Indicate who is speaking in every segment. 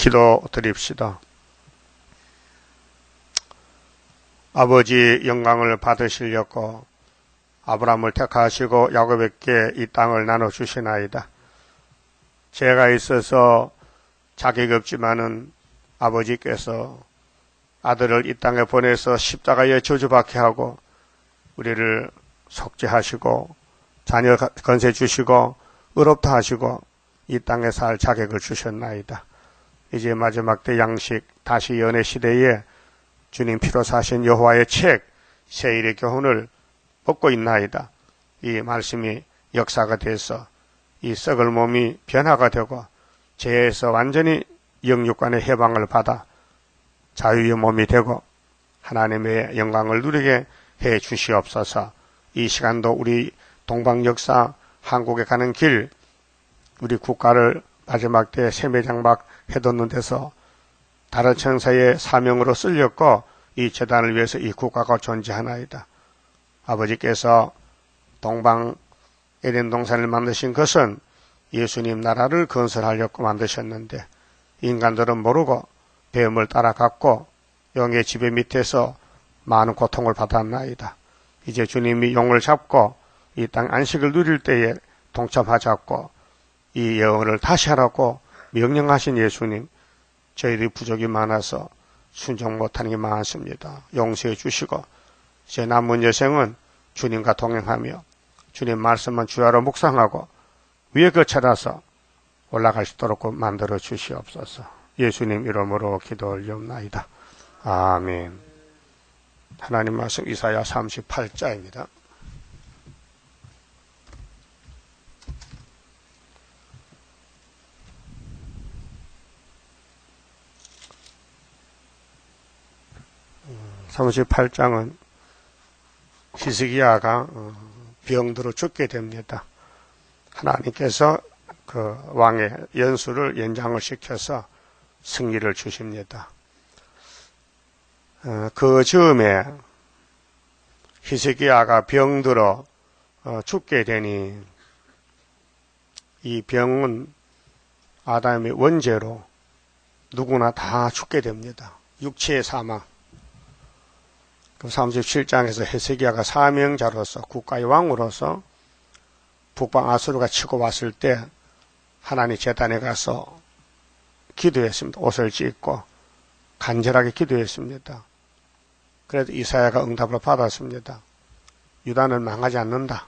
Speaker 1: 기도 드립시다. 아버지 영광을 받으시려고 아브라함을 택하시고 야곱에게 이 땅을 나눠주시나이다. 죄가 있어서 자격이 없지만은 아버지께서 아들을 이 땅에 보내서 십자가에 저주받게 하고 우리를 속죄하시고 자녀 건세 주시고 의롭다 하시고 이 땅에 살 자격을 주셨나이다. 이제 마지막 때 양식 다시 연애 시대에 주님 피로 사신 여호와의 책 세일의 교훈을 얻고 있나이다. 이 말씀이 역사가 돼서 이 썩을 몸이 변화가 되고 죄에서 완전히 영육간의 해방을 받아 자유의 몸이 되고 하나님의 영광을 누리게 해 주시옵소서. 이 시간도 우리 동방 역사 한국에 가는 길 우리 국가를 마지막 때 세매장막 해놓는 데서 다른 천사의 사명으로 쓸렸고 이 재단을 위해서 이 국가가 존재하나이다. 아버지께서 동방 에덴 동산을 만드신 것은 예수님 나라를 건설하려고 만드셨는데 인간들은 모르고 배움을 따라갔고 영의 지배 밑에서 많은 고통을 받았나이다. 이제 주님이 용을 잡고 이 땅 안식을 누릴 때에 동참하자고 이 영을 다시 하라고 명령하신 예수님, 저희들이 부족이 많아서 순종 못하는 게 많습니다. 용서해 주시고 제 남은 여생은 주님과 동행하며 주님 말씀만 주야로 묵상하고 위에 거쳐라서 올라갈 수 있도록 만들어 주시옵소서. 예수님 이름으로 기도 올리옵나이다. 아멘. 하나님 말씀 이사야 38자입니다. (38장은) 히스기야가 병들어 죽게 됩니다. 하나님께서 그 왕의 연수를 연장을 시켜서 승리를 주십니다. 그 즈음에 히스기야가 병들어 죽게 되니 이 병은 아담의 원죄로 누구나 다 죽게 됩니다. 육체의 사망. 37장에서 히스기야가 사명자로서 국가의 왕으로서 북방 아수르가 치고 왔을 때 하나님 제단에 가서 기도했습니다. 옷을 찢고 간절하게 기도했습니다. 그래도 이사야가 응답을 받았습니다. 유다는 망하지 않는다.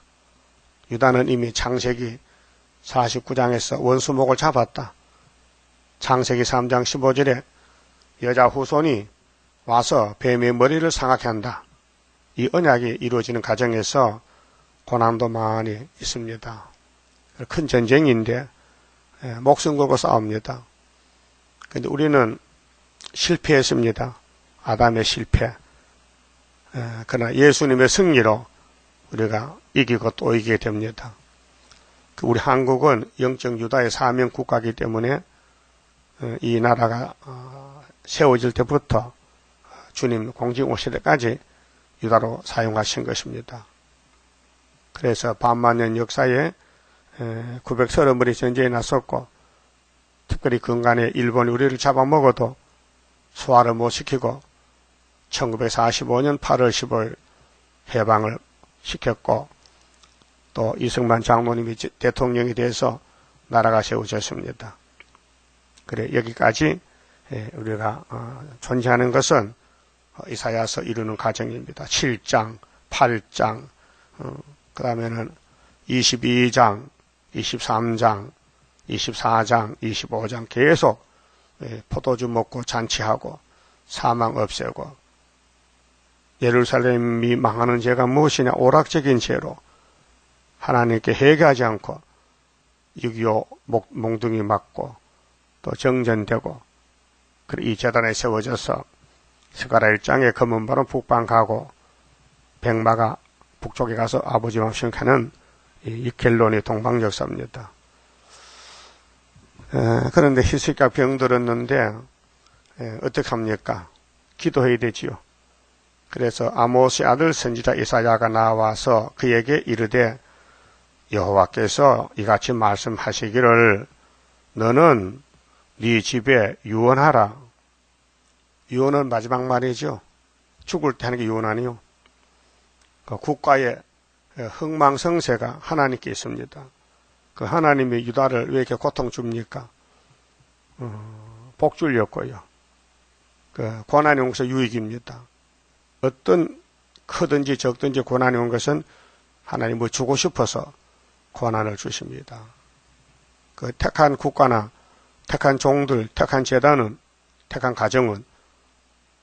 Speaker 1: 유다는 이미 창세기 49장에서 원수목을 잡았다. 창세기 3장 15절에 여자 후손이 와서 뱀의 머리를 상하게 한다. 이 언약이 이루어지는 과정에서 고난도 많이 있습니다. 큰 전쟁인데 목숨 걸고 싸웁니다. 그런데 우리는 실패했습니다. 아담의 실패. 그러나 예수님의 승리로 우리가 이기고 또 이기게 됩니다. 우리 한국은 영적 유다의 사명 국가이기 때문에 이 나라가 세워질 때부터 주님 공직 오실 때까지 유다로 사용하신 것입니다. 그래서 반만년 역사에 930번의 전쟁이 났었고 특별히 근간에 일본이 우리를 잡아먹어도 소화를 못 시키고 1945년 8월 15일 해방을 시켰고 또 이승만 장로님이 대통령이 돼서 나라가 세워졌습니다. 그래 여기까지 우리가 존재하는 것은 이사야서 이루는 과정입니다. 7장, 8장, 그 다음에는 22장, 23장, 24장, 25장 계속 포도주 먹고 잔치하고 사망 없애고 예루살렘이 망하는 죄가 무엇이냐? 오락적인 죄로 하나님께 회개하지 않고 6.25 몽둥이 맞고 또 정전되고 이 재단에 세워져서 스가랴 1장에 검은 발은 북방 가고 백마가 북쪽에 가서 아버지 맘신하는 이 켈론이 동방 역사입니다. 그런데 히스기야가 병들었는데 어떻게 합니까? 기도해야 되지요. 그래서 아모스의 아들 선지자 이사야가 나와서 그에게 이르되 여호와께서 이같이 말씀하시기를 너는 네 집에 유언하라. 유언은 마지막 말이죠. 죽을 때 하는 게 유언 아니요. 그 국가의 흥망성쇠가 하나님께 있습니다. 그 하나님이 유다를 왜 이렇게 고통 줍니까? 복줄이었고요. 그 고난이 온 것은 유익입니다. 어떤 크든지 적든지 고난이 온 것은 하나님을 주고 싶어서 고난을 주십니다. 그 택한 국가나 택한 종들, 택한 재단은, 택한 가정은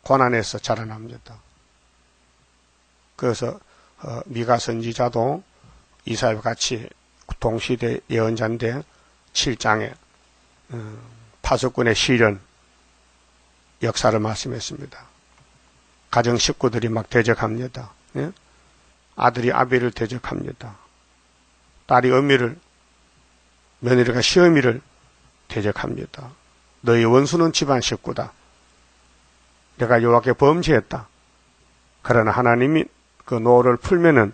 Speaker 1: 고난에서 자라납니다. 그래서 미가 선지자도 이사야와 같이 동시대 예언자인데 7장에 파수꾼의 시련 역사를 말씀했습니다. 가정 식구들이 막 대적합니다. 예? 아들이 아비를 대적합니다. 딸이 어미를, 며느리가 시어미를 대적합니다. 너희 원수는 집안 식구다. 내가 여호와께 범죄했다. 그러나 하나님이 그 노를 풀면은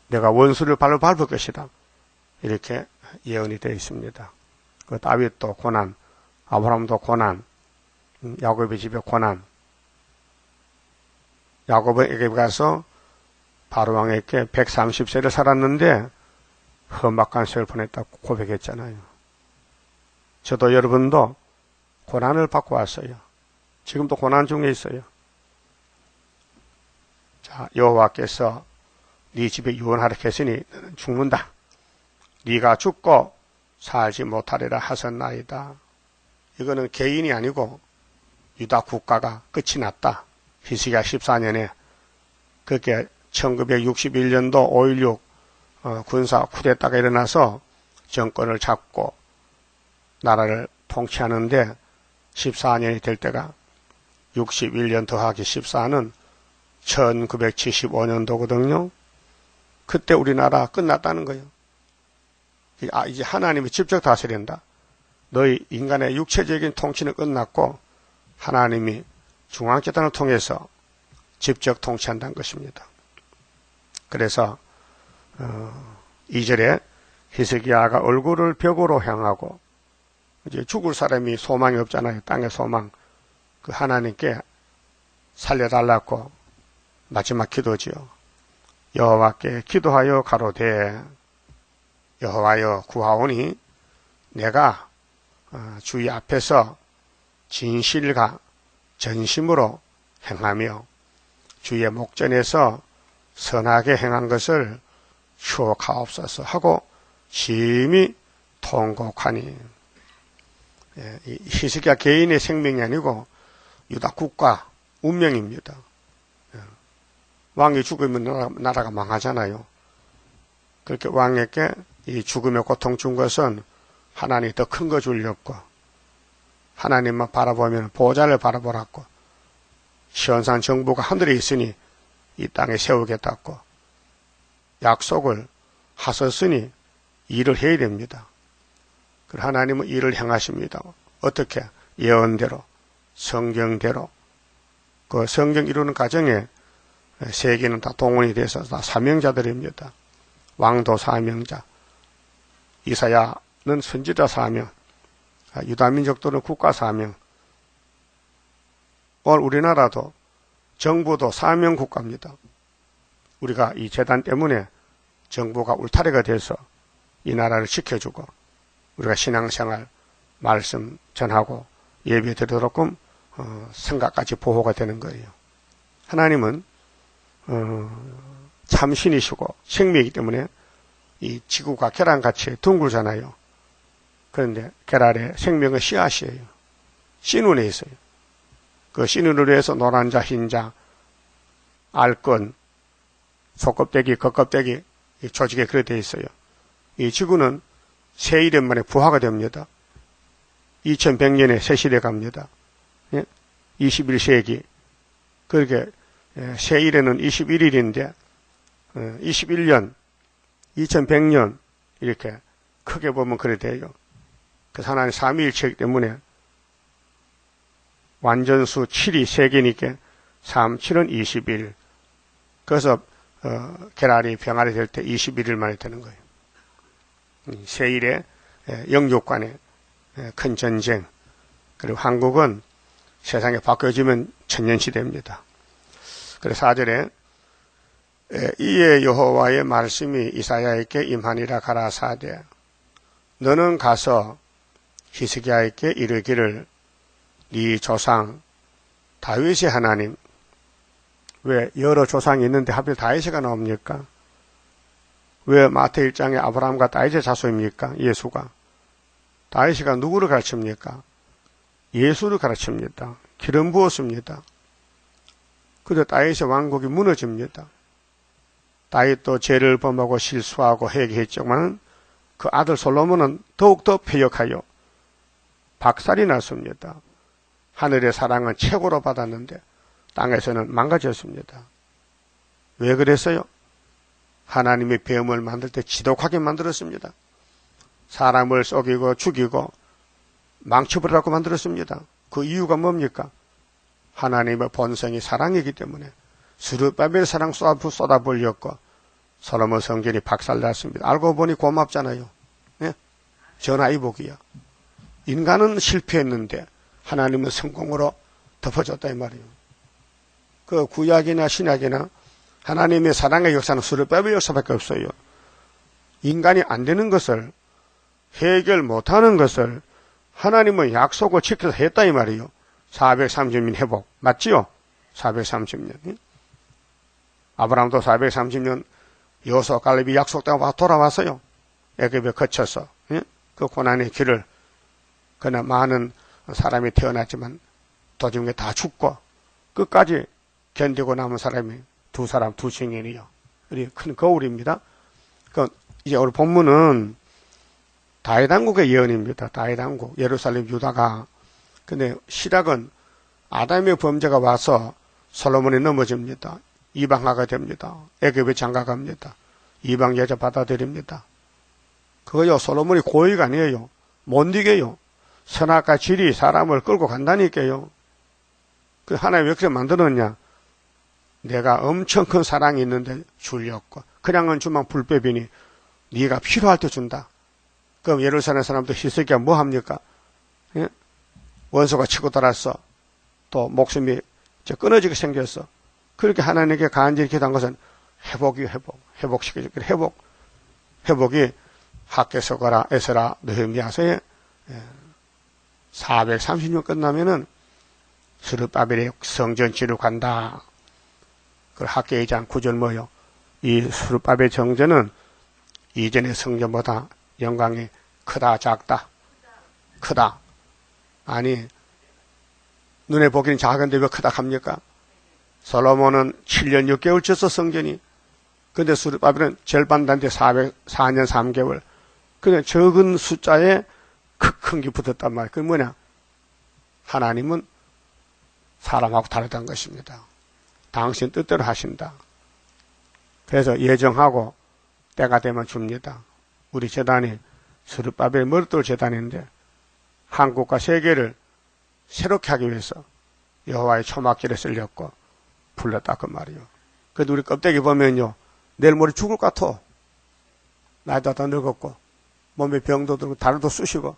Speaker 1: 내가 원수를 발로 밟을 것이다. 이렇게 예언이 되어 있습니다. 그 다윗도 고난, 아브라함도 고난, 야곱의 집에 고난. 야곱에게 가서 바로왕에게 130세를 살았는데 험악한 세월 보냈다고 고백했잖아요. 저도 여러분도 고난을 받고 왔어요. 지금도 고난 중에 있어요. 자, 여호와께서 네 집에 유언하라 했으니 너는 죽는다. 네가 죽고 살지 못하리라 하셨나이다. 이거는 개인이 아니고 유다 국가가 끝이 났다. 히스기야 14년에 그렇게 1961년도 5.16 군사 쿠데타가 일어나서 정권을 잡고 나라를 통치하는데 14년이 될 때가 61년 더하기 14는 1975년도거든요. 그때 우리나라 끝났다는 거예요. 이제 하나님이 직접 다스린다. 너희 인간의 육체적인 통치는 끝났고 하나님이 중앙재단을 통해서 직접 통치한다는 것입니다. 그래서 2절에 히스기야가 얼굴을 벽으로 향하고 이제 죽을 사람이 소망이 없잖아요. 땅의 소망. 그 하나님께 살려달라고 마지막 기도지요. 여호와께 기도하여 가로되 여호와여 구하오니 내가 주의 앞에서 진실과 전심으로 행하며 주의 목전에서 선하게 행한 것을 추억하옵소서 하고 심히 통곡하니. 히스기야 개인의 생명이 아니고 유다 국가 운명입니다. 왕이 죽으면 나라가 망하잖아요. 그렇게 왕에게 이 죽음의 고통 준 것은 하나님이 더 큰 거 주려고 하나님만 바라보면 보좌를 바라보라고 시온산 정부가 하늘에 있으니 이 땅에 세우겠다고 약속을 하셨으니 일을 해야 됩니다. 그리고 하나님은 일을 행하십니다. 어떻게? 예언대로, 성경대로. 그 성경 이루는 과정에 세계는 다 동원이 돼서 다 사명자들입니다. 왕도 사명자, 이사야는 선지자 사명, 유다민족들은 국가 사명. 오늘 우리나라도 정부도 사명 국가입니다. 우리가 이 재단 때문에 정부가 울타리가 돼서 이 나라를 지켜주고 우리가 신앙생활, 말씀 전하고 예배 드리도록끔 생각까지 보호가 되는 거예요. 하나님은 참신이시고 생명이기 때문에 이 지구가 계란같이 둥글잖아요. 그런데 계란에 생명의 씨앗이에요. 씨눈에 있어요. 그 씨눈으로 해서 노란자, 흰자, 알건, 속껍데기, 겉껍데기 이 조직에 그렇게 되어 있어요. 이 지구는 새 이름 만에 부화가 됩니다. 2100년에 새 시대 갑니다. 21세기. 그렇게 새 일에는 21일인데 21년, 2100년 이렇게 크게 보면 그래 돼요. 그래서 하나님 삼위일체이기 때문에 완전수 7이 3개니까 3, 7은 20일. 그래서 계란이 병아리 될 때 21일 만에 되는 거예요. 세일에 영육간에 큰 전쟁, 그리고 한국은 세상에 바뀌어지면 천년시대입니다. 그래서 4절에 이에 여호와의 말씀이 이사야에게 임하니라 가라사대 너는 가서 히스기야에게 이르기를 네 조상 다윗의 하나님, 왜 여러 조상이 있는데 하필 다윗이가 나옵니까? 왜 마태 1장에 아브라함과 다윗의 자손입니까? 예수가. 다윗이가 누구를 가르칩니까? 예수를 가르칩니다. 기름 부었습니다. 그래서 다윗의 왕국이 무너집니다. 다윗도 죄를 범하고 실수하고 회개했지만 그 아들 솔로몬은 더욱더 패역하여 박살이 났습니다. 하늘의 사랑은 최고로 받았는데 땅에서는 망가졌습니다. 왜 그랬어요? 하나님의 배움을 만들 때 지독하게 만들었습니다. 사람을 속이고 죽이고 망쳐버리라고 만들었습니다. 그 이유가 뭡니까? 하나님의 본성이 사랑이기 때문에 스룹바벨 사랑 쏟아버렸고 솔로몬 성전이 박살났습니다. 알고 보니 고맙잖아요. 네? 전화위복이야. 인간은 실패했는데 하나님은 성공으로 덮어줬다 이 말이에요. 그 구약이나 신약이나 하나님의 사랑의 역사는 스룹바벨 역사밖에 없어요. 인간이 안 되는 것을 해결 못하는 것을 하나님은 약속을 지켜서 했다 이 말이에요. 430년 회복 맞지요? 430년. 아브라함도 430년 여호수아 갈렙이 약속되고 돌아왔어요. 애굽에 거쳐서 그 고난의 길을 그러나 많은 사람이 태어났지만 도중에 다 죽고 끝까지 견디고 남은 사람이 두 사람 두 증인이요. 우리 큰 거울입니다. 그 이제 오늘 본문은 다윗 왕국의 예언입니다. 다윗 왕국 예루살렘 유다가. 근데 시작은 아담의 범죄가 와서 솔로몬이 넘어집니다. 이방화가 됩니다. 애굽에 장가갑니다. 이방 여자 받아들입니다. 그거요 솔로몬이 고의가 아니에요. 못 이겨요. 선악과 질이 사람을 끌고 간다니까요. 그 하나님 왜 그렇게 만들었냐? 내가 엄청 큰 사랑이 있는데 줄렸고 그냥은 주면 불법이니 네가 필요할 때 준다. 그럼 예루살렘 사람들 히스기야 뭐 합니까? 예? 원수가 치고 들어왔어. 또 목숨이 끊어지게 생겼어. 그렇게 하나님께 간절히 기도한 것은 회복이 회복시켜주기를 회복이 학개서거라 에스라 느헤미야서에 430년 끝나면은 스룹바벨의 성전 지룩한다. 그 학개 2장 9절 뭐요? 이 스룹바벨 정전은 이전의 성전보다 영광이 크다 작다? 크다. 아니 눈에 보기는 작은데 왜 크다 합니까? 솔로몬은 7년 6개월 쳤어 성전이. 근데 스룹바벨은 절반단데 404년 3개월. 그냥 적은 숫자에 큰 게 붙었단 말이에요. 그게 뭐냐? 하나님은 사람하고 다르다는 것입니다. 당신 뜻대로 하신다. 그래서 예정하고 때가 되면 줍니다. 우리 재단이 스룹바벨 머릿돌 재단인데 한국과 세계를 새롭게 하기 위해서 여호와의 초막기를 쓸렸고 불렀다 그 말이요. 그래도 우리 껍데기 보면요 내일 모레 죽을 것 같아. 나이도 다 늙었고 몸에 병도 들고 다리도 쑤시고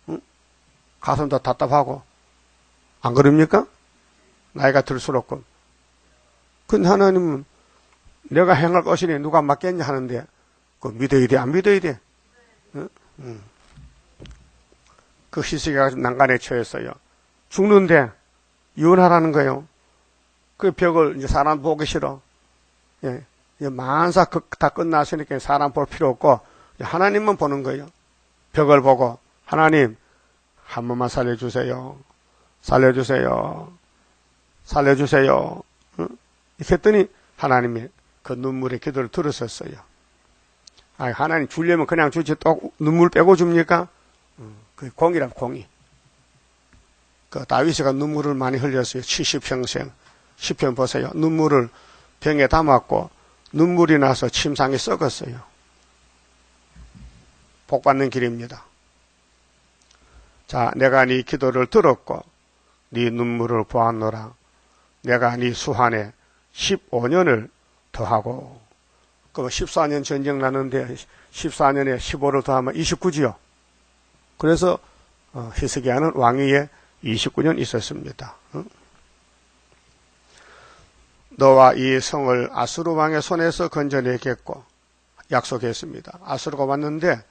Speaker 1: 응? 가슴도 답답하고 안 그럽니까? 나이가 들수록. 근데 하나님은 내가 행할 것이니 누가 맡겠냐 하는데 그거 믿어야 돼 안 믿어야 돼? 응? 그 히스기야가 난간에 처했어요. 죽는데 이혼하라는 거예요. 그 벽을 이제 사람 보기 싫어. 예, 만사 다 끝났으니까 사람 볼 필요 없고 하나님만 보는 거예요. 벽을 보고 하나님 한 번만 살려주세요. 살려주세요. 살려주세요. 응? 이렇게 했더니 하나님이 그 눈물의 기도를 들으셨어요. 아, 하나님 주려면 그냥 주지 또 눈물 빼고 줍니까? 그 공이란 공이. 그 다윗이가 눈물을 많이 흘렸어요. 70평생. 시편 보세요. 눈물을 병에 담았고 눈물이 나서 침상에 썩었어요. 복받는 길입니다. 자, 내가 네 기도를 들었고 네 눈물을 보았노라. 내가 네 수한에 15년을 더하고. 그 14년 전쟁 나는데 14년에 15를 더하면 29지요. 그래서 히스기야는 왕위에 29년 있었습니다. 너와 이 성을 아수르 왕의 손에서 건져내겠고 약속했습니다. 아수르가 왔는데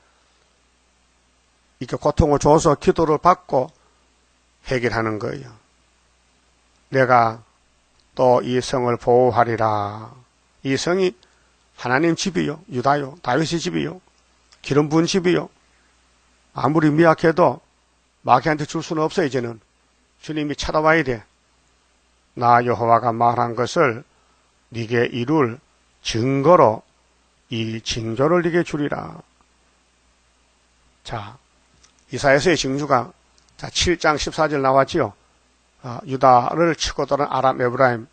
Speaker 1: 이렇게 고통을 줘서 기도를 받고 해결하는 거예요. 내가 또 이 성을 보호하리라. 이 성이 하나님 집이요, 유다요, 다윗의 집이요, 기름 부은 집이요. 아무리 미약해도 마귀한테 줄 수는 없어. 이제는 주님이 찾아와야 돼. 나 여호와가 말한 것을 네게 이룰 증거로 이 징조를 네게 주리라. 자, 이사야서의 징조가 7장 14절 나왔지요. 유다를 치고 도는 아람 에브라임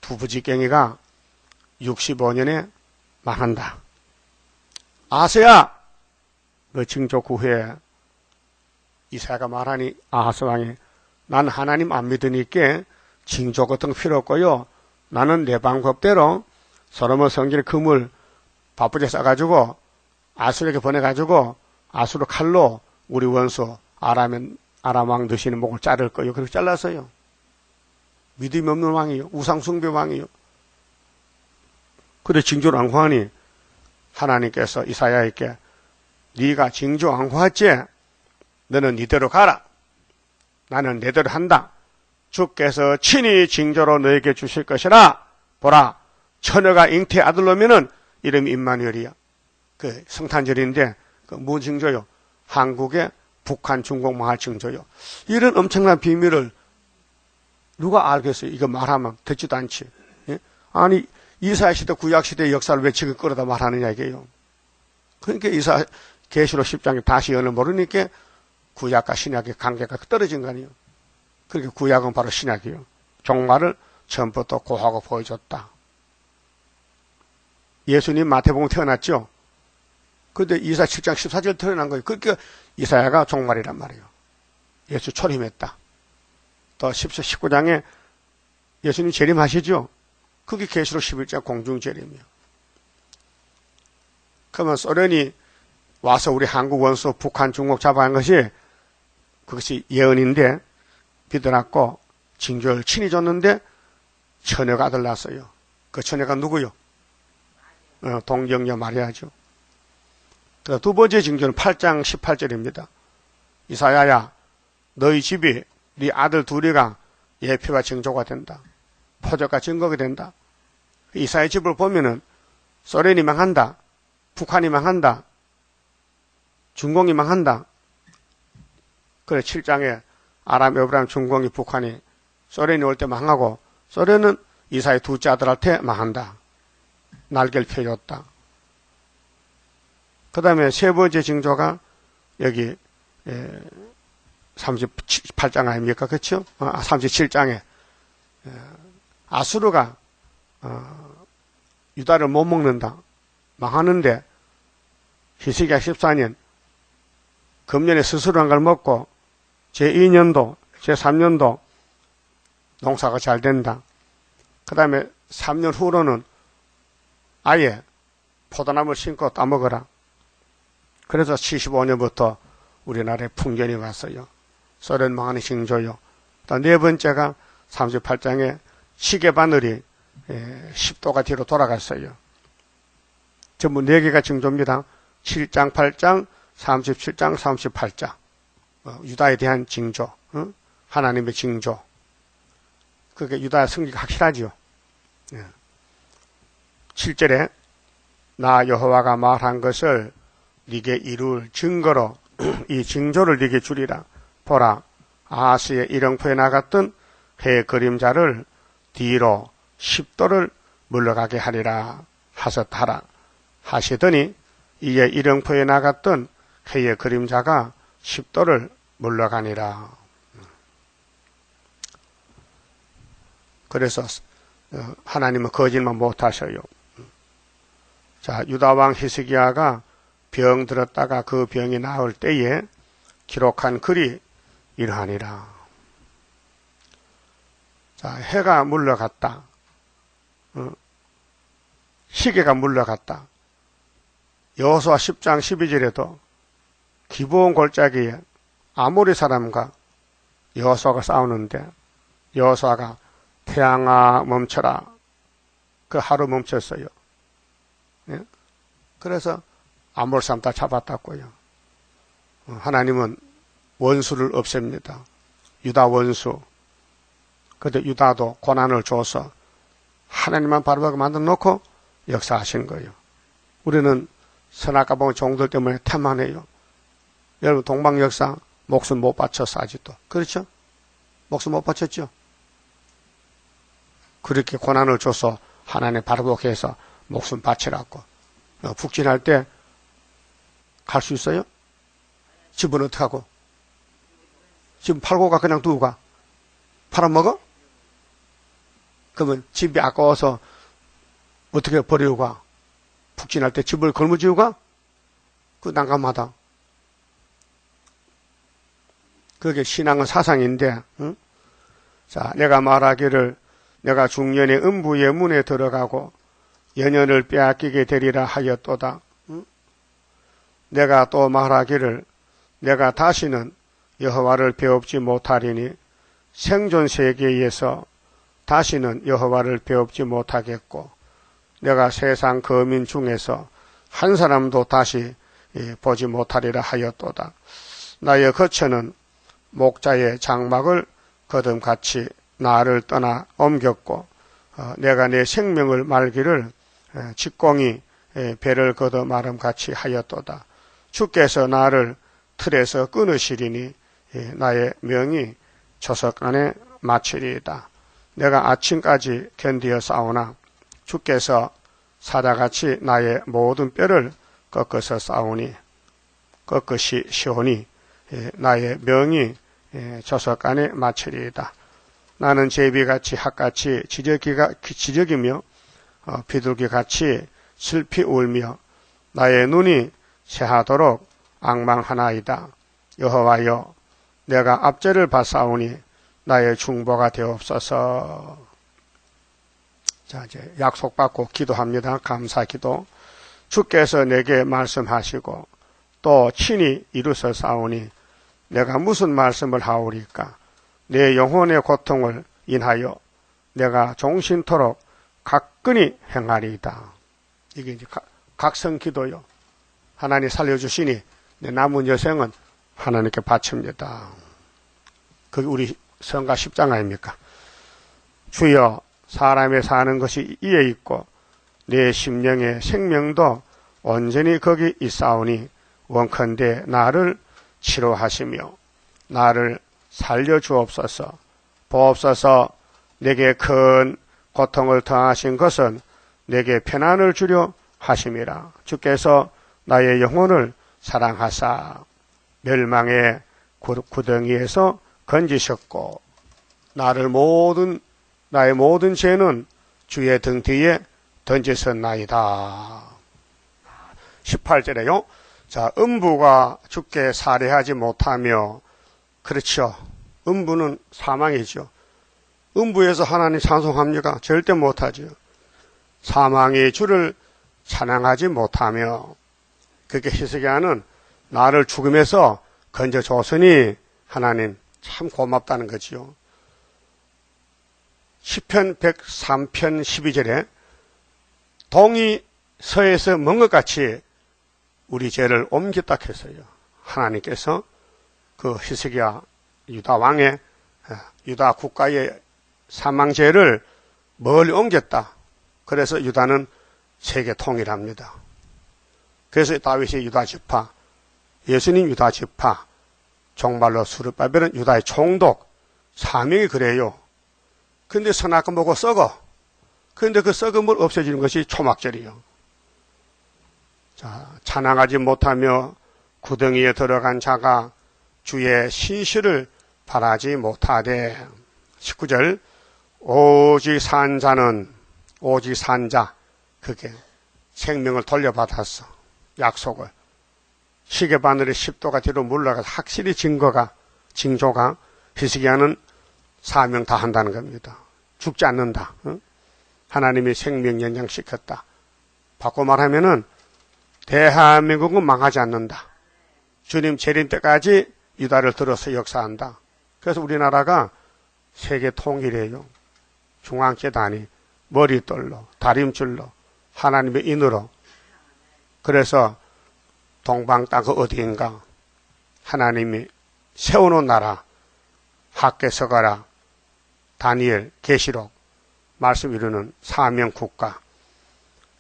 Speaker 1: 두 부지깽이가 65년에 망한다. 아하스야, 그 징조 구후에 이사야가 말하니 아하스 왕이 난 하나님 안 믿으니까 징조 같은 거 필요 없고요. 나는 내 방법대로 솔로몬 성전의 금을 바쁘게 싸가지고 아수르에게 보내가지고 아수르 칼로 우리 원수 아람 왕 드시는 목을 자를 거요. 그렇게 잘랐어요. 믿음이 없는 왕이요. 우상숭배 왕이요. 그래 징조를 안 구하니 하나님께서 이사야에게 네가 징조 안 구했지? 너는 이대로 가라. 나는 내대로 한다. 주께서 친히 징조로 너에게 주실 것이라. 보라, 처녀가 잉태 아들 놓으면은 이름이 임마누엘이야. 그 성탄절인데 그 무슨 징조요? 한국의 북한, 중국 망할 징조요. 이런 엄청난 비밀을 누가 알겠어요? 이거 말하면 듣지도 않지. 예? 아니 이사야 시대, 구약 시대 역사를 왜 지금 끌어다 말하느냐 이게요. 그러니까 계시록 10장에 다시 연을 모르니까 구약과 신약의 관계가 떨어진 거 아니에요. 그러니까 구약은 바로 신약이에요. 종말을 처음부터 고하고 보여줬다. 예수님 마태복음 태어났죠. 근데 이사야 7장 14절 태어난 거예요. 그러니까 이사야가 종말이란 말이에요. 예수 초림했다. 또 10장 19장에 예수님 재림하시죠. 그게 계시록 11장 공중재림이에요. 그러면 소련이 와서 우리 한국 원수 북한, 중국 잡아간 그것이 예언인데 비드놨고 징조를 친히 줬는데 처녀가 아들 낳았어요. 그 처녀가 누구요? 동정녀 마리아죠. 두 번째 징조는 8장 18절입니다. 이사야야, 너희 집이 네 아들 둘이가 예표가 징조가 된다. 표적과 증거가 된다. 이사야 집을 보면은 소련이 망한다. 북한이 망한다. 중공이 망한다. 그래 7장에 아람, 에브라임, 중공이, 북한이 소련이 올 때 망하고 소련은 이사야 둘째 아들한테 망한다. 날개를 펴줬다. 그 다음에 세 번째 징조가 여기 38장 아닙니까? 그렇죠? 37장에 아수르가 유다를 못 먹는다. 망하는데 히스기야 14년 금년에 스스로 한 걸 먹고 제2년도 제3년도 농사가 잘 된다. 그 다음에 3년 후로는 아예 포도나무를 심고 따먹어라. 그래서 75년부터 우리나라에 풍년이 왔어요. 소련 망하는 징조요. 또 네 번째가 38장에 시계바늘이 10도가 뒤로 돌아갔어요. 전부 4개가 징조입니다. 7장, 8장, 37장, 38장. 유다에 대한 징조, 하나님의 징조. 그게 유다 승리가 확실하죠. 7절에 나 여호와가 말한 것을 네게 이룰 증거로 이 징조를 네게 주리라. 보라, 아하스의 일렁포에 나갔던 해 그림자를 뒤로 10도를 물러가게 하리라 하셨하라 하시더니 이에 일렁포에 나갔던 해의 그림자가 10도를 물러가니라. 그래서 하나님은 거짓말 못하셔요. 자, 유다왕 히스기야가 병 들었다가 그 병이 나을 때에 기록한 글이 이러하니라. 자, 해가 물러갔다. 시계가 물러갔다. 여호수아 10장 12절에도 기브온 골짜기에 아모리 사람과 여호수아가 싸우는데 여호수아가 태양아 멈춰라. 그 하루 멈췄어요. 예? 그래서 아모리 사람 다 잡았다고요. 하나님은 원수를 없앱니다. 유다 원수. 그런데 유다도 고난을 줘서 하나님만 바라보게 만들어 놓고 역사하신 거예요. 우리는 선악과봉 종들 때문에 태만해요. 여러분 동방역사 목숨 못 바쳤어 아직도. 그렇죠? 목숨 못 바쳤죠? 그렇게 고난을 줘서 하나님 바라보게 해서 목숨 바치라고. 북진할 때 갈 수 있어요? 집은 어떻게 하고? 집 팔고 가 그냥 두고 가? 팔아먹어? 그러면 집이 아까워서 어떻게 버리고 가? 북진할 때 집을 걸머쥐고 가? 그 난감하다. 그게 신앙의 사상인데, 응? 자, 내가 말하기를 내가 중년의 음부의 문에 들어가고 연연을 빼앗기게 되리라 하였도다. 응? 내가 또 말하기를 내가 다시는 여호와를 배웁지 못하리니 생존 세계에서 다시는 여호와를 배웁지 못하겠고 내가 세상 거민 중에서 한 사람도 다시 보지 못하리라 하였도다. 나의 거처는 목자의 장막을 거듭같이 나를 떠나 옮겼고 내가 내 생명을 말기를 직공이 배를 걷어 마름같이 하였도다. 주께서 나를 틀에서 끊으시리니 나의 명이 조석 안에 마치리이다. 내가 아침까지 견디어 싸우나 주께서 사자같이 나의 모든 뼈를 꺾어서 싸우니 꺾으시 시오니 나의 명이 조석 안에 마치리이다. 나는 제비같이 핫같이 지저귀며 비둘기같이 슬피 울며 나의 눈이 새하도록 앙망하나이다. 여호와여 내가 압제를 받사오니 나의 중보가 되옵소서. 자, 이제 약속받고 기도합니다. 감사기도. 주께서 내게 말씀하시고 또 친히 이루셨사오니 내가 무슨 말씀을 하오리까? 내 영혼의 고통을 인하여 내가 종신토록 가끈히 행하리이다. 이게 이제 각성기도요. 하나님 살려주시니 내 남은 여생은 하나님께 바칩니다. 그게 우리 성가 10장 아닙니까? 주여 사람의 사는 것이 이에 있고 내 심령의 생명도 온전히 거기 있사오니 원컨대 나를 치료하시며 나를 살려주옵소서. 보옵소서. 내게 큰 고통을 더하신 것은 내게 편안을 주려 하심이라. 주께서 나의 영혼을 사랑하사 멸망의 구덩이에서 건지셨고 나의 모든 죄는 주의 등 뒤에 던지셨나이다. 18절에요. 자, 음부가 주께 살해하지 못하며, 그렇죠. 음부는 사망이죠. 음부에서 하나님 찬송합니까? 절대 못하죠. 사망이 주를 찬양하지 못하며, 그렇게 히스기야는 나를 죽음에서 건져줬으니 하나님 참 고맙다는 거지요. 시편 103편 12절에 동이 서에서 먼 것 같이 우리 죄를 옮겼다 했어요. 하나님께서 그 히스기야 유다 왕의 유다 국가의 사망죄를 멀리 옮겼다. 그래서 유다는 세계 통일합니다. 그래서 다윗이 유다 지파, 예수님 유다 지파, 정말로 수르바벨은 유다의 총독, 사명이 그래요. 근데 선악과 먹고 썩어. 근데 그 썩음을 없애주는 것이 초막절이요. 자, 찬양하지 못하며 구덩이에 들어간 자가 주의 신실을 바라지 못하되. 19절 오직 산 자, 그게 생명을 돌려받았어. 약속을. 시계바늘의 10도가 뒤로 물러가서 확실히 징조가 히스기야는 사명 다 한다는 겁니다. 죽지 않는다. 응? 하나님이 생명 연장시켰다. 바꿔 말하면은 대한민국은 망하지 않는다. 주님 재림 때까지 유다를 들어서 역사한다. 그래서 우리나라가 세계 통일이에요. 중앙재단이 머리떨로 다림줄로 하나님의 인으로. 그래서 동방 땅 그 어디인가 하나님이 세워놓은 나라, 학계 서가라, 다니엘, 계시록 말씀 이루는 사명 국가.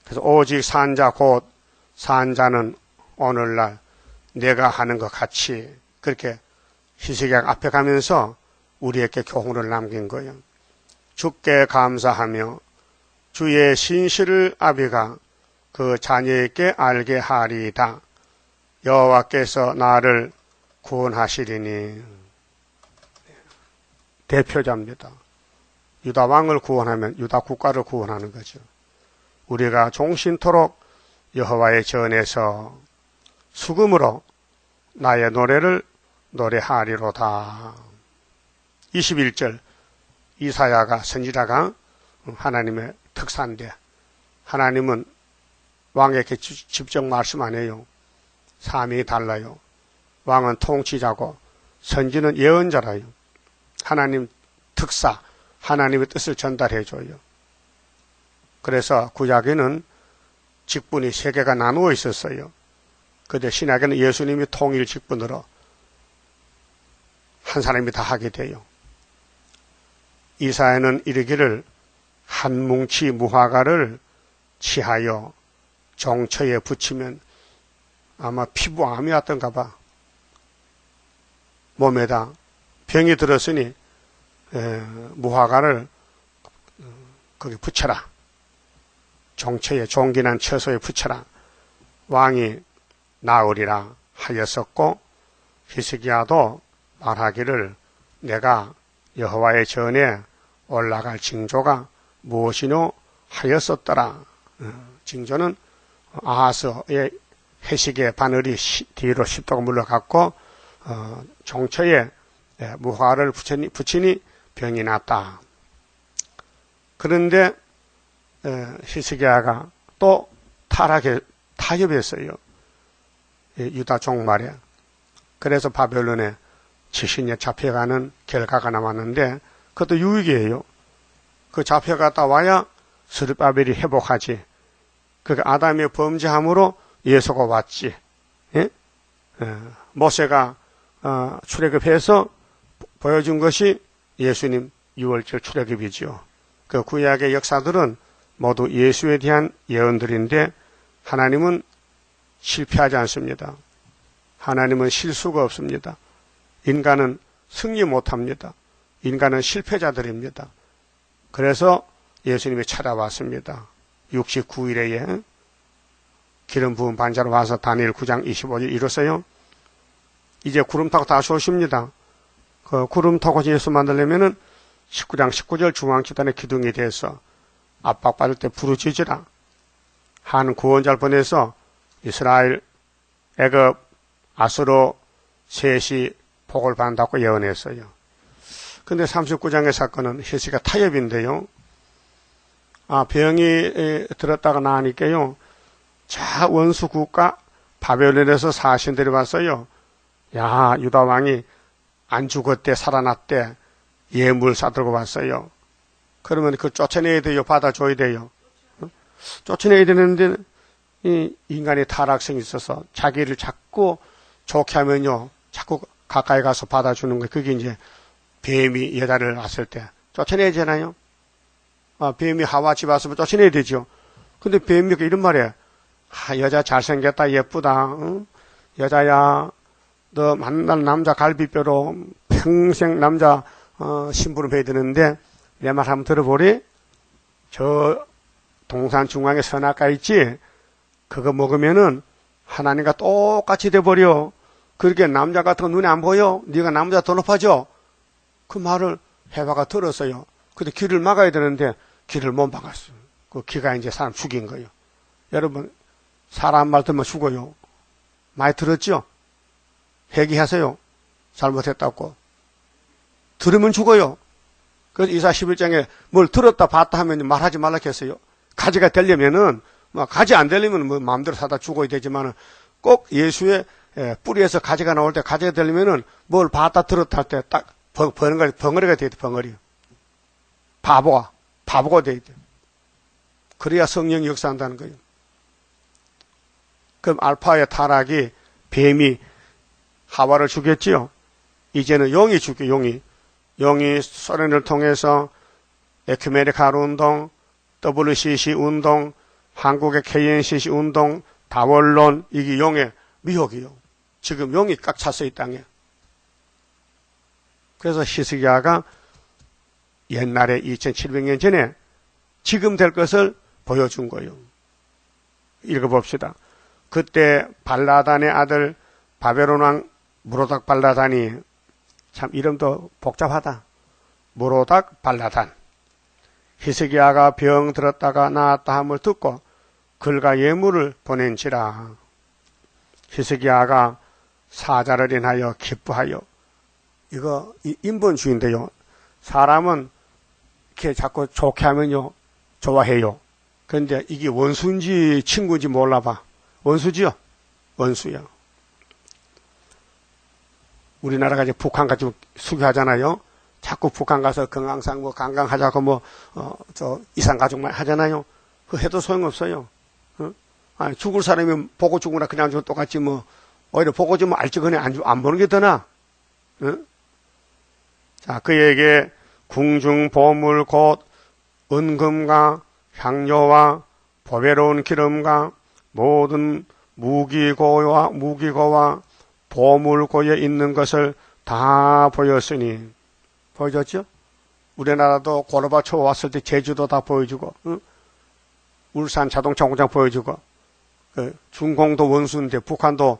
Speaker 1: 그래서 오직 산자 곧 산자는 오늘날 내가 하는 것 같이 그렇게 히스기야 앞에 가면서 우리에게 교훈을 남긴 거예요. 주께 감사하며 주의 신실을 아비가 그 자녀에게 알게 하리이다. 여호와께서 나를 구원하시리니. 대표자입니다. 유다 왕을 구원하면 유다 국가를 구원하는 거죠. 우리가 종신토록 여호와의 전에서 수금으로 나의 노래를 노래하리로다. 21절 이사야가 선지자가 하나님의 특사인데 하나님은 왕에게 직접 말씀 안 해요. 사명이 달라요. 왕은 통치자고 선지는 예언자라요. 하나님 특사, 하나님의 뜻을 전달해줘요. 그래서 구약에는 직분이 세 개가 나누어 있었어요. 그런데 신약에는 예수님이 통일 직분으로 한 사람이 다 하게 돼요. 이사야는 이르기를 한 뭉치 무화과를 치하여 정처에 붙이면 아마 피부암이 왔던가 봐. 몸에다 병이 들었으니 무화과를 거기 붙여라. 정처에 종기난 처소에 붙여라. 왕이 나으리라 하였었고 히스기야도 말하기를 내가 여호와의 전에 올라갈 징조가 무엇이뇨 하였었더라. 징조는 아하스의 해식의 바늘이 뒤로 십도가 물러갔고 종처에 무화과를 붙이니 병이 났다. 그런데 히스기야가 또 타협했어요. 유다 종말에. 그래서 바벨론에 70년 잡혀가는 결과가 나왔는데 그것도 유익이에요. 그 잡혀갔다 와야 스룹바벨이 회복하지. 그 아담의 범죄함으로 예수가 왔지. 예? 모세가 출애굽해서 보여준 것이 예수님 6월절 출애굽이죠. 그 구약의 역사들은 모두 예수에 대한 예언들인데 하나님은 실패하지 않습니다. 하나님은 실수가 없습니다. 인간은 승리 못합니다. 인간은 실패자들입니다. 그래서 예수님이 찾아왔습니다. 69일에 기름 부은 반자로 와서 다니엘 9장 25절 이뤘어요. 이제 구름 타고 다시 오십니다. 그 구름 타고 예수 만들려면은 19장 19절 중앙기단의 기둥이 돼서 압박받을 때 부르짖으라. 한 구원자를 보내서 이스라엘, 애굽, 아수로 셋이 복을 받는다고 예언했어요. 근데 39장의 사건은 히스기야 타협인데요. 병이 들었다가 나으니까요. 자, 원수 국가 바벨론에서 사신들이 왔어요. 야, 유다 왕이 안 죽었대, 살아났대, 예물 싸들고 왔어요. 그러면 그걸 쫓아내야 돼요, 받아줘야 돼요. 쫓아내야 되는데 이 인간의 타락성이 있어서 자기를 자꾸 좋게 하면요, 자꾸 가까이 가서 받아주는 거예요. 그게 이제 뱀이 여자를 낳았을 때 쫓아내야 되잖아요. 뱀이 하와 집 왔으면 쫓아내야 되죠. 근데 뱀이 이런 말이에요. 여자 잘생겼다, 예쁘다. 응? 여자야, 너 만날 남자 갈비뼈로 평생 남자 심부름 해야 되는데 내 말 한번 들어보리. 저 동산 중앙에 선악과 있지. 그거 먹으면은 하나님과 똑같이 돼버려. 그렇게 남자 같은 거 눈에 안 보여. 네가 남자 더 높아져. 그 말을 해바가 들었어요. 근데 길을 막아야 되는데 길을 못 막았어요. 그 기가 이제 사람 죽인 거예요. 여러분, 사람 말 들으면 죽어요. 많이 들었죠? 회개하세요. 잘못했다고. 들으면 죽어요. 그래서 이사 11장에 뭘 들었다 봤다 하면 말하지 말라 했어요. 가지가 되려면은, 가지 안 되려면 뭐 마음대로 사다 죽어야 되지만은 꼭 예수의 뿌리에서 가지가 나올 때 가지가 들리면은 뭘 봤다 들었다 할 때 딱 벙어리가 돼야 돼, 벙어리. 바보가 돼야 돼. 그래야 성령이 역사한다는 거예요. 그럼 알파의 타락이 뱀이 하와를 죽였지요. 이제는 용이 죽여, 용이 소련을 통해서 에큐메니칼 운동, WCC 운동, 한국의 KNCC 운동, 다원론, 이게 용의 미혹이요. 지금 용이 꽉 찼어, 이 땅에. 그래서 히스기야가 옛날에 2700년 전에 지금 될 것을 보여준 거예요. 읽어봅시다. 그때 발라단의 아들 바벨론 왕 무로닥 발라단이, 참 이름도 복잡하다. 무로닥 발라단. 히스기야가 병 들었다가 나았다 함을 듣고 글과 예물을 보낸지라. 히스기야가 사자를 인하여 기뻐하여. 이거 인본주의인데요. 사람은 이렇게 자꾸 좋게 하면요 좋아해요. 그런데 이게 원수인지 친구인지 몰라봐. 원수지요? 원수야. 우리나라가 이제 북한 가지고 수교하잖아요. 자꾸 북한 가서 건강상 뭐 관광하자고 이산 가족만 하잖아요. 그 해도 소용없어요. 아니, 죽을 사람이 보고 죽으나 그냥 좀 똑같지 뭐. 오히려 보고 좀 알지거니 안 보는 게 더 나아. 자, 그에게 궁중 보물 곧 은금과 향료와 보배로운 기름과 모든 무기고와 보물고에 있는 것을 다 보였으니. 보여줬죠? 우리나라도 고르바초프 왔을 때 제주도 다 보여주고, 울산 자동차 공장 보여주고, 중공도 원수인데, 북한도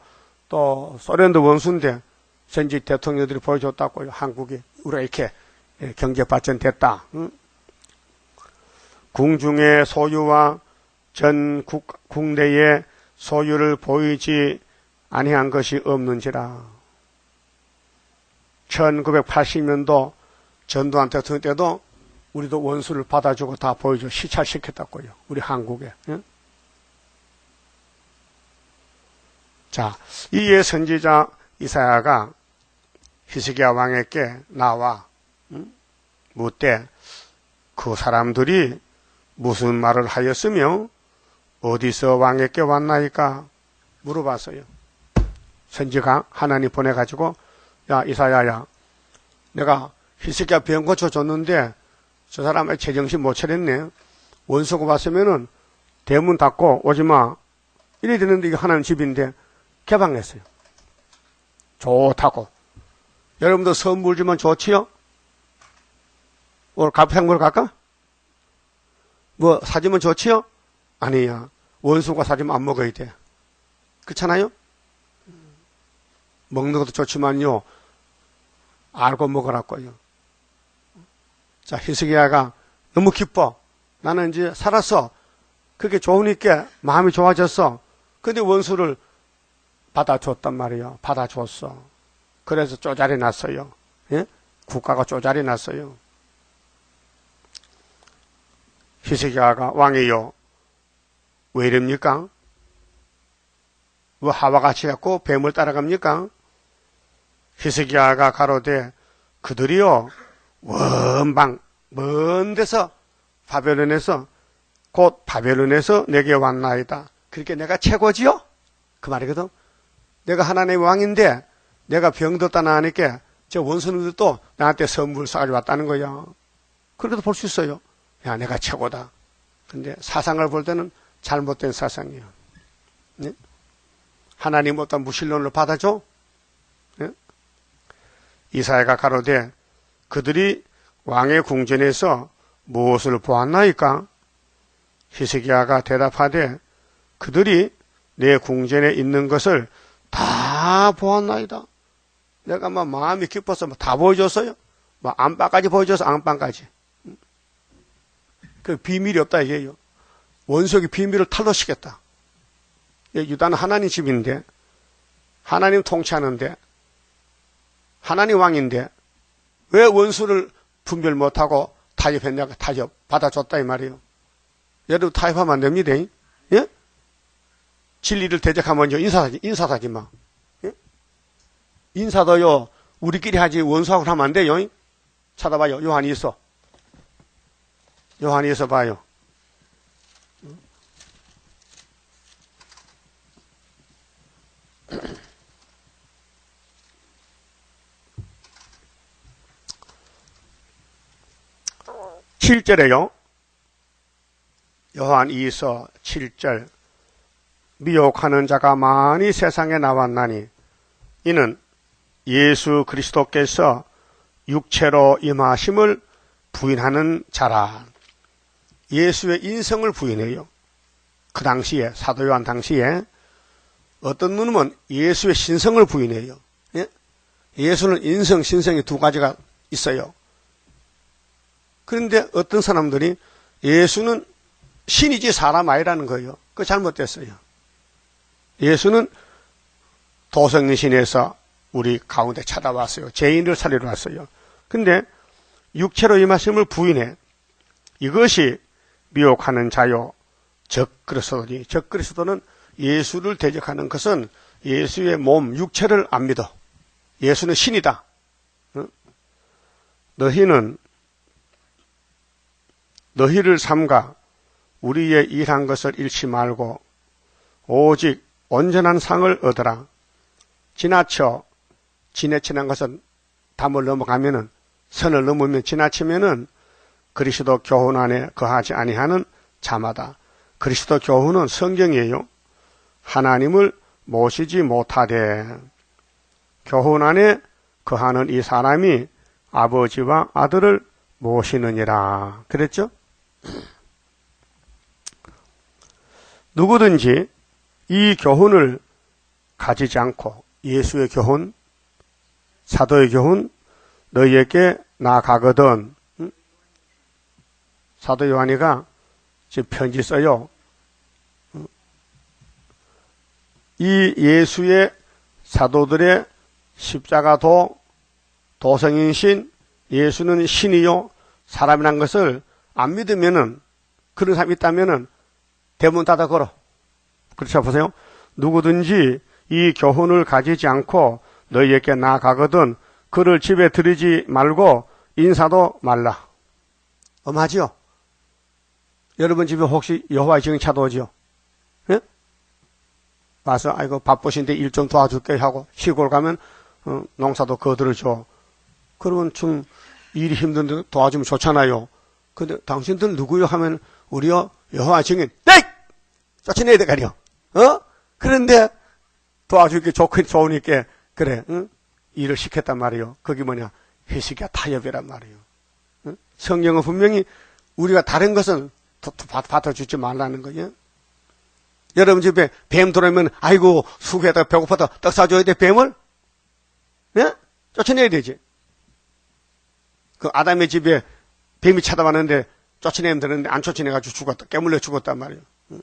Speaker 1: 또 소련도 원수인데, 전직 대통령들이 보여줬다고요. 한국이 우리가 이렇게 경제 발전됐다. 궁중의 소유와 전 국내의 소유를 보이지 아니한 것이 없는지라. 1980년도 전두환 대통령 때도 우리도 원수를 받아주고 다 보여주고 시찰시켰다고요. 우리 한국에. 자, 이에 선지자 이사야가 히스기야 왕에게 나와 묻되 그 사람들이 무슨 말을 하였으며 어디서 왕에게 왔나이까 물어봤어요. 선지가 하나님 보내가지고, 야 이사야야, 내가 히스기야 병 고쳐줬는데 저 사람의 제정신 못 차렸네. 원수가 왔으면은 대문 닫고 오지마. 이래 되는데 이게 하나님 집인데 개방했어요. 좋다고. 여러분도 선물 주면 좋지요? 오늘 갑상물 갈까? 뭐 사주면 좋지요? 아니야. 원수가 사주면 안 먹어야 돼. 그렇잖아요? 먹는 것도 좋지만요, 알고 먹으라고요. 자, 히스기야가 너무 기뻐. 나는 이제 살았어. 그게 좋으니까 마음이 좋아졌어. 근데 원수를 받아줬단 말이에요. 받아줬어. 그래서 쪼잘이 났어요. 예? 국가가 쪼잘이 났어요. 히스기야가 왕이요, 왜 이럽니까? 뭐 하와같이 갖고 뱀을 따라갑니까? 히스기야가 가로되 그들이요 원방 먼 데서 바벨론에서 곧 바벨론에서 내게 왔나이다. 그렇게 내가 최고지요? 그 말이거든. 내가 하나님의 왕인데 내가 병들었다 나니까 저 원수들도 나한테 선물 싸가지고 왔다는 거야. 그렇게도 볼 수 있어요. 야, 내가 최고다. 근데 사상을 볼 때는 잘못된 사상이야. 네? 하나님 어떤 무신론을 받아줘? 네? 이사야가 가로되 그들이 왕의 궁전에서 무엇을 보았나이까? 히스기야가 대답하되 그들이 내 궁전에 있는 것을 다 보았나이다. 내가 막 마음이 깊어서 다 보여줬어요. 막 안방까지 보여줘서 안방까지. 그 비밀이 없다 이게요. 원수의 비밀을 탈로시켰다. 유다는 하나님 집인데, 하나님 통치하는데, 하나님 왕인데 왜 원수를 분별 못하고 타협했냐고. 타협 받아줬다 이 말이에요. 여러분 타협하면 안 됩니다. 예? 진리를 대적하면 인사하지 마. 예? 인사도요, 우리끼리 하지 원수하고 하면 안 돼요. 찾아봐요. 요한이 있어. 요한이 있어 봐요. (7절에요) 요한 2서 7절 미혹하는 자가 많이 세상에 나왔나니 이는 예수 그리스도께서 육체로 임하심을 부인하는 자라. 예수의 인성을 부인해요. 그 당시에 사도 요한 당시에 어떤 놈은 예수의 신성을 부인해요. 예? 예수는 인성, 신성이 두 가지가 있어요. 그런데 어떤 사람들이 예수는 신이지 사람 아니라는 거예요. 그거 잘못됐어요. 예수는 도성신에서 우리 가운데 찾아왔어요. 죄인을 살리러 왔어요. 근데 육체로 임하심을 부인해. 이것이 미혹하는 자요 적그리스도니. 적그리스도는 예수를 대적하는 것은 예수의 몸, 육체를 안 믿어. 예수는 신이다. 너희를 삼가 우리의 일한 것을 잃지 말고 오직 온전한 상을 얻으라. 지나치는 것은 담을 넘어가면은, 선을 넘으면 지나치면은 그리스도 교훈 안에 거하지 아니하는 자마다. 그리스도 교훈은 성경이에요. 하나님을 모시지 못하되 교훈 안에 거하는 이 사람이 아버지와 아들을 모시느니라. 그랬죠? 누구든지 이 교훈을 가지지 않고, 예수의 교훈, 사도의 교훈 너희에게 나가거든. 사도 요한이가 지금 편지 써요. 이 예수의 사도들의 십자가도 도성인신, 예수는 신이요 사람이란 것을 안 믿으면은, 그런 사람이 있다면은 대문 닫아 걸어. 그렇죠? 보세요. 누구든지 이 교훈을 가지지 않고 너희에게 나아가거든 그를 집에 들이지 말고 인사도 말라. 엄하지요? 여러분 집에 혹시 여호와의 증인 찾아오지요? 예? 와서 아이고 바쁘신데 일 좀 도와줄게 하고 시골 가면 농사도 거들어줘. 그러면 좀 일이 힘든데 도와주면 좋잖아요. 근데 당신들 누구요? 하면 우리요 여호와의 증인. 네! 쫓아내야 되가려. 그런데 도와주기 좋으니까 그래, 응? 일을 시켰단 말이에요. 그게 뭐냐? 회식이야 타협이란 말이에요. 응? 성경은 분명히 우리가 다른 것은 받아주지 말라는 거예요. 여러분 집에 뱀 들어오면 아이고 수고했다 배고파다 떡 사줘야 돼 뱀을? 예? 쫓아내야 되지. 그 아담의 집에 뱀이 찾아왔는데 쫓아내면 되는데 안 쫓아내가지고 죽었다. 깨물려 죽었단 말이에요. 응?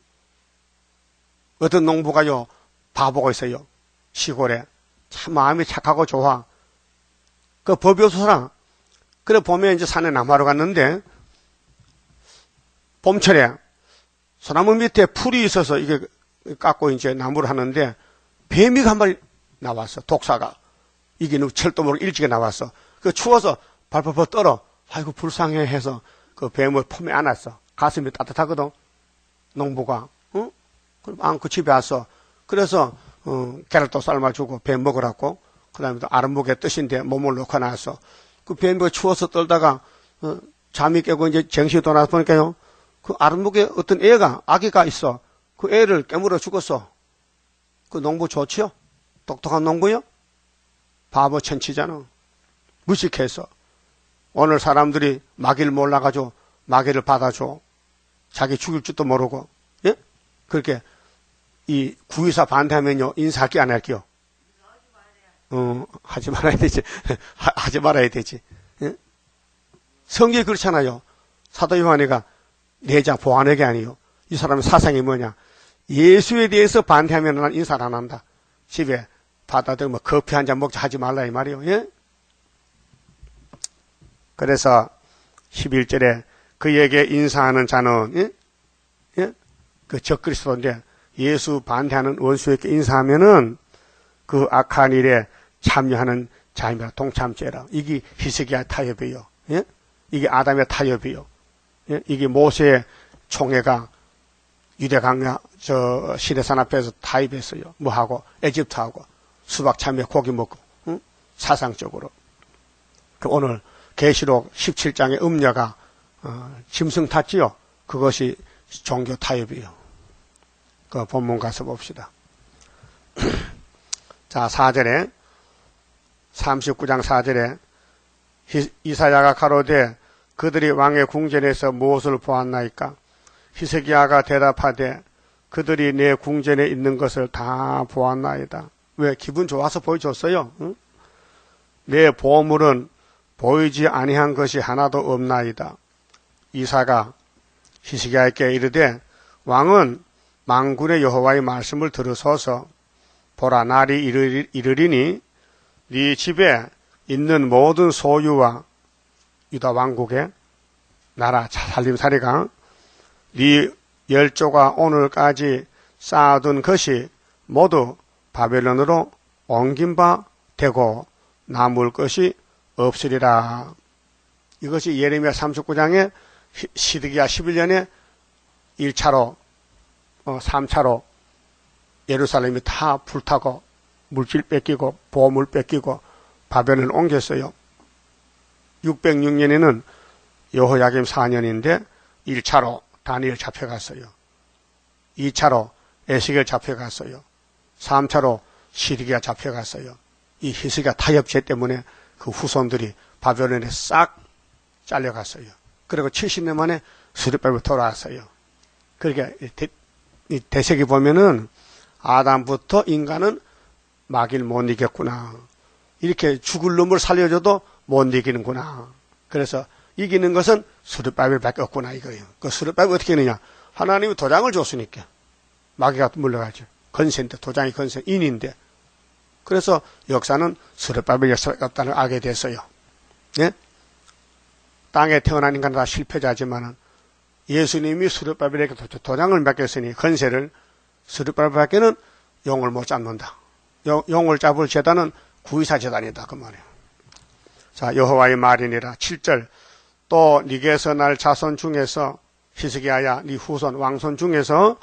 Speaker 1: 어떤 농부가요 바보가 있어요. 시골에 참 마음이 착하고 좋아. 그 법이 없어서라. 그래 보면 이제 산에 나무하러 갔는데 봄철에 소나무 밑에 풀이 있어서 이게 깎고 이제 나무를 하는데 뱀이 한 마리 나왔어. 독사가. 이게 철도모로 일찍이 나왔어. 그 추워서 발펄펄 떨어. 아이고 불쌍해 해서 그 뱀을 품에 안았어. 가슴이 따뜻하거든. 농부가. 응? 그럼 안고 집에 왔어. 그래서 계란도 삶아주고 뱀 먹으라고. 그 다음에 또 아랫목에 뜻인데 몸을 놓고 나왔어. 그 뱀이 추워서 떨다가 잠이 깨고 이제 정신이 돌아서 보니까요. 그 아랫목에 어떤 아기가 있어. 그 애를 깨물어 죽었어. 그 농부 좋지요? 똑똑한 농부요? 바보 천치잖아. 무식해서. 오늘 사람들이 마귀를 몰라가지고 마귀를 받아줘. 자기 죽일 줄도 모르고. 예? 그렇게 이 구의사 반대하면요 인사할게 안 할게요? 하지 말아야 되지. 하지 말아야 되지. 예? 성경이 그렇잖아요. 사도 요한이가 내자 보완하게 아니요. 이 사람의 사상이 뭐냐? 예수에 대해서 반대하면 난 인사를 안 한다. 집에 받아들면 커피 한 잔 먹자 하지 말라 이 말이요. 예? 그래서 11절에 그에게 인사하는 자는 예? 예? 그 적그리스도인데 예수 반대하는 원수에게 인사하면은 그 악한 일에 참여하는 자임이라 동참죄라. 이게 히스기야 타협이요. 예? 이게 아담의 타협이요. 예? 이게 모세의 총회가 유대 강야 시내산 앞에서 타협했어요. 뭐하고 에집트하고 수박 참외 고기 먹고 응? 사상적으로. 오늘 계시록 17장의 음녀가 짐승 탔지요. 그것이 종교 타협이요. 그 본문 가서 봅시다. 자, 4절에 39장 4절에 이사야가 가로되 그들이 왕의 궁전에서 무엇을 보았나이까? 히스기야가 대답하되 그들이 내 궁전에 있는 것을 다 보았나이다. 왜? 기분 좋아서 보여줬어요. 응? 내 보물은 보이지 아니한 것이 하나도 없나이다. 이사가 히스기야에게 이르되 왕은 만군의 여호와의 말씀을 들으소서. 보라, 날이 이르리니 네 집에 있는 모든 소유와 유다 왕국의 나라 살림살이가 네 열조가 오늘까지 쌓아둔 것이 모두 바벨론으로 옮긴 바 되고 남을 것이 없으리라. 이것이 예레미야 39장에 시드기야 11년에 1차로 3차로 예루살렘이 다 불타고 물질 뺏기고 보물 뺏기고 바벨론을 옮겼어요. 606년에는 여호야김 4년인데 1차로 다니엘 잡혀갔어요. 2차로 에스겔 잡혀갔어요. 3차로 시드기야 잡혀갔어요. 이 히스기야 타협죄 때문에 그 후손들이 바벨론에 싹 잘려갔어요. 그리고 70년 만에 스룹바벨로 돌아왔어요. 그러니까 이 대세기 보면은 아담부터 인간은 마귀를 못 이겼구나. 이렇게 죽을 놈을 살려줘도 못 이기는구나. 그래서 이기는 것은 스룹바벨밖에 없구나 이거예요. 그 스룹바벨 어떻게 하느냐? 하나님이 도장을 줬으니까 마귀가 물러가죠. 건세인데 도장이 건세 인인데. 그래서 역사는 스룹바벨 역사가 없다는 걸 알게 됐어요. 예? 땅에 태어난 인간은 다 실패자지만은 예수님이 스룹바벨에게 도장을 맡겼으니 건세를 스룹바벨밖에는 용을 못 잡는다. 용을 잡을 제단은 구의사 제단이다 그 말이에요. 자, 여호와의 말이니라. 7절 또 네게서 날 자손 중에서 히스기야야 네 후손 왕손 중에서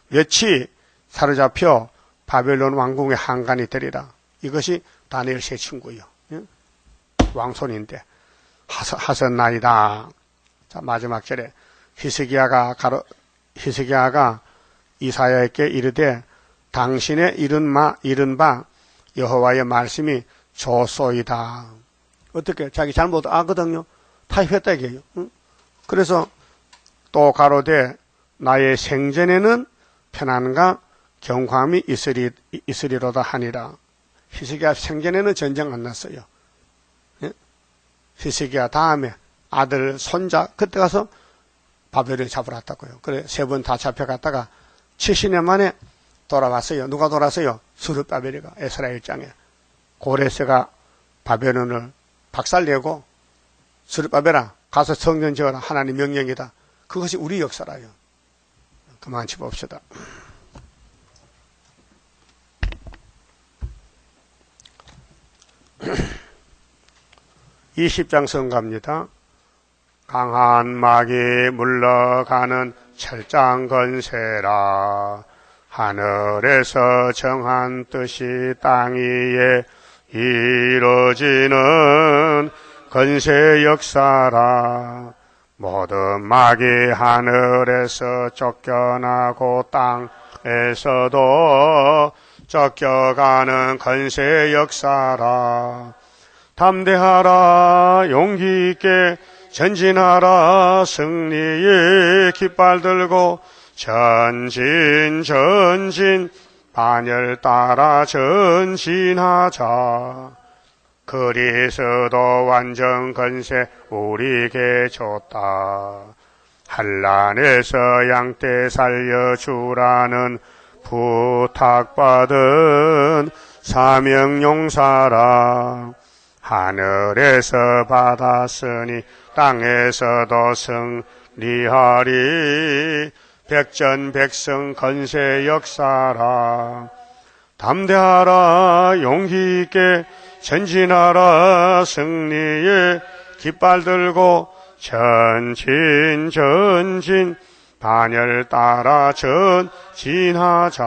Speaker 1: 몇이 사로잡혀 바벨론 왕궁의 한간이 되리라. 이것이 다니엘 세 친구예요. 예? 왕손인데 하셨나이다. 자, 마지막 절에 히스기야가 이사야에게 이르되 당신의 이른바 여호와의 말씀이 좋소이다. 어떻게 자기 잘못 아거든요. 타협했다 이게요. 응? 그래서 또 가로되 나의 생전에는 편안과 경감이 있으리로다 하니라. 히스기야 생전에는 전쟁 안 났어요. 예? 히스기야 다음에 아들 손자 그때 가서 바벨론 잡으러 갔다고요. 그래 세 번 다 잡혀갔다가 70년 만에 돌아왔어요. 누가 돌아왔어요? 스룹바벨이가 에스라 1장에 고레스가 바벨론을 박살내고 스룹바벨아 가서 성전 지어라. 하나님 명령이다. 그것이 우리 역사라요. 그만 짚읍시다. 20장 성가입니다. 강한 막이 물러가는 철장 건세라. 하늘에서 정한 뜻이 땅 위에 이루어지는 건세 역사라. 모든 막이 하늘에서 쫓겨나고 땅에서도 쫓겨가는 건세 역사라. 담대하라 용기 있게 전진하라 승리의 깃발 들고 전진 반열 따라 전진하자. 그리스도 완전 건세 우리에게 줬다. 한란에서 양떼 살려주라는 부탁받은 사명용사라. 하늘에서 받았으니 땅에서도 승리하리. 백전백승 건세 역사라. 담대하라 용기 있게 전진하라 승리의 깃발 들고 전진 전진 반열 따라 전진하자.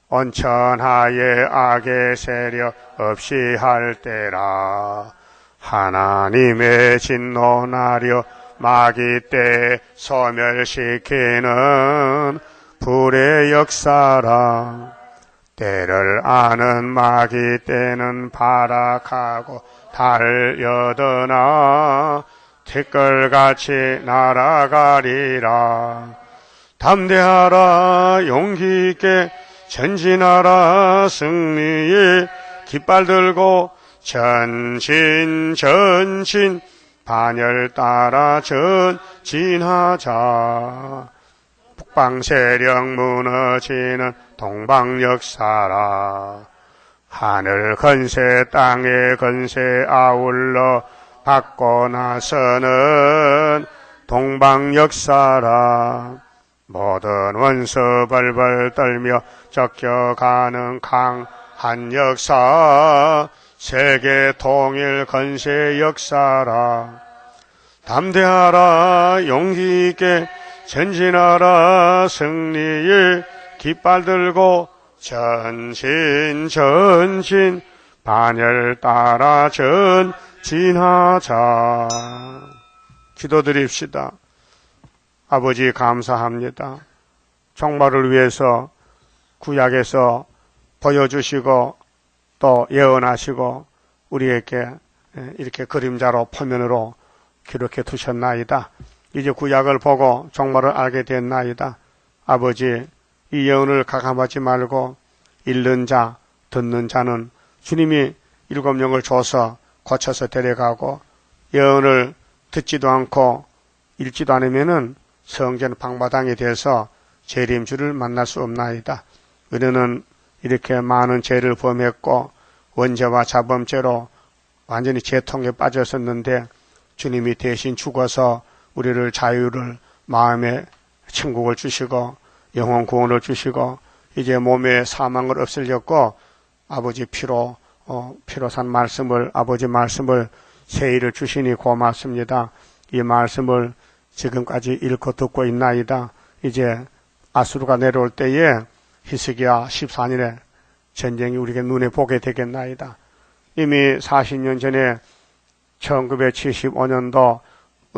Speaker 1: 온천하에 악의 세력 없이 할 때라. 하나님의 진노 나려 마귀 때 소멸시키는 불의 역사라. 때를 아는 마귀 때는 발악하고 달려드나 티끌같이 날아가리라. 담대하라 용기 있게 전진하라 승리의 깃발 들고 전진 전진 반열 따라 전진하자. 북방 세력 무너지는 동방 역사라. 하늘 건세 땅의 건세 아울러 받고 나서는 동방 역사라. 모든 원수 벌벌 떨며 쫓겨가는 강한 역사. 세계 통일 건세 역사라. 담대하라 용기 있게 전진하라 승리의 깃발 들고 전진 전진 반열 따라 전진하자. 기도드립시다. 아버지 감사합니다. 종말을 위해서 구약에서 보여주시고 또 예언하시고 우리에게 이렇게 그림자로 표면으로 기록해 두셨나이다. 이제 구약을 보고 종말을 알게 됐나이다. 아버지, 이 예언을 가감하지 말고 읽는 자, 듣는 자는 주님이 7영을 줘서 고쳐서 데려가고 예언을 듣지도 않고 읽지도 않으면은 성전 방마당이 돼서 재림주를 만날 수 없나이다. 우리는 이렇게 많은 죄를 범했고 원죄와 자범죄로 완전히 죄통에 빠졌었는데 주님이 대신 죽어서 우리를 자유를 마음의 천국을 주시고 영혼 구원을 주시고 이제 몸의 사망을 없애려고 아버지 피로 산 말씀을 아버지 말씀을 세일을 주시니 고맙습니다. 이 말씀을 지금까지 읽고 듣고 있나이다. 이제 아수르가 내려올 때에 히스기야 14년에 전쟁이 우리에게 눈에 보게 되겠나이다. 이미 40년 전에 1975년도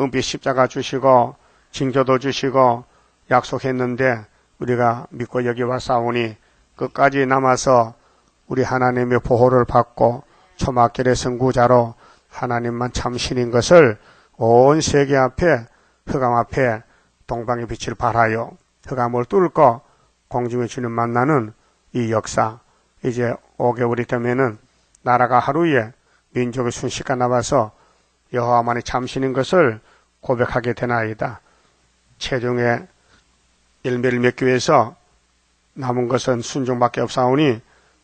Speaker 1: 은빛 십자가 주시고 징조도 주시고 약속했는데 우리가 믿고 여기 와싸우니 끝까지 남아서 우리 하나님의 보호를 받고 초막결의 선구자로 하나님만 참 신인 것을 온 세계 앞에 흑암 앞에 동방의 빛을 발하여 흑암을 뚫고 공중의 주님 만나는 이 역사 이제 5개월이 되면은 나라가 하루에 민족의 순식간 나와서 여호와만이 참신인 것을 고백하게 되나이다. 체중의 열매를 맺기 위해서 남은 것은 순종밖에 없사오니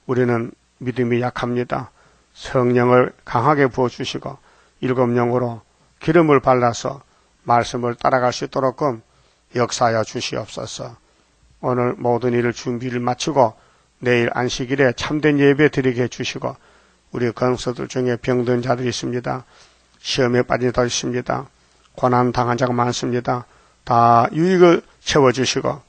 Speaker 1: 우리는 믿음이 약합니다. 성령을 강하게 부어주시고 7영으로 기름을 발라서 말씀을 따라갈 수 있도록끔 역사하여 주시옵소서. 오늘 모든 일을 준비를 마치고 내일 안식일에 참된 예배 드리게 해주시고 우리 건석들 중에 병든 자들이 있습니다. 시험에 빠진 자도 있습니다. 고난 당한 자가 많습니다. 다 유익을 채워주시고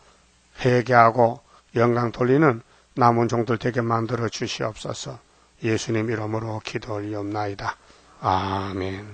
Speaker 1: 회개하고 영광 돌리는 남은 종들 되게 만들어 주시옵소서. 예수님 이름으로 기도 올리옵나이다. 아멘.